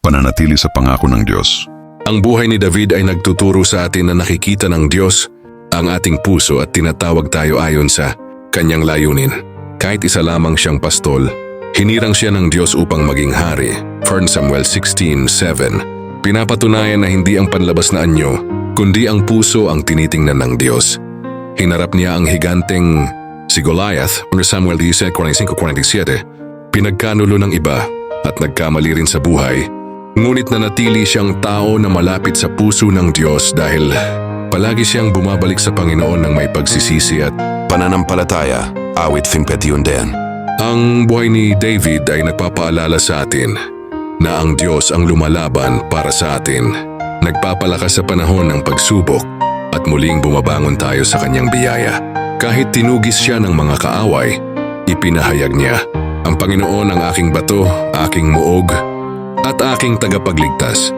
pananatili sa pangako ng Diyos. Ang buhay ni David ay nagtuturo sa atin na nakikita ng Diyos ang ating puso at tinatawag tayo ayon sa kanyang layunin. Kahit isa lamang siyang pastol, hinirang siya ng Diyos upang maging hari. 1 Samuel 16:7. Pinapatunayan na hindi ang panlabas na anyo, kundi ang puso ang tinitingnan ng Diyos. Hinarap niya ang higanteng si Goliath, 1 Samuel 15:45. Pinagkanulo ng iba at nagkamali rin sa buhay, ngunit nanatili siyang tao na malapit sa puso ng Diyos dahil palagi siyang bumabalik sa Panginoon ng may pagsisisi at Pananampalataya, awit 51. ang buhay ni David ay nagpapaalala sa atin na ang Diyos ang lumalaban para sa atin. Nagpapalakas sa panahon ng pagsubok at muling bumabangon tayo sa kanyang biyaya. Kahit tinugis siya ng mga kaaway, ipinahayag niya, "Ang Panginoon ang aking bato, aking muog, at aking tagapagligtas."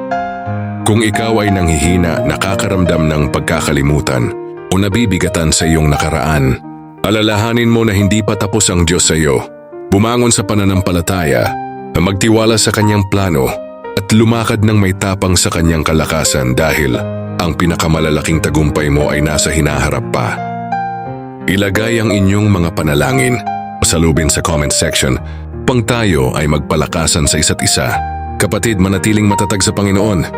Kung ikaw ay nanghihina, nakakaramdam ng pagkakalimutan o nabibigatan sa iyong nakaraan, alalahanin mo na hindi pa tapos ang Diyos sa iyo. Bumangon sa pananampalataya, magtiwala sa kanyang plano at lumakad ng may tapang sa kanyang kalakasan dahil ang pinakamalalaking tagumpay mo ay nasa hinaharap pa. Ilagay ang inyong mga panalangin o salubin sa comment section pang tayo ay magpalakasan sa isa't isa. Kapatid, manatiling matatag sa Panginoon.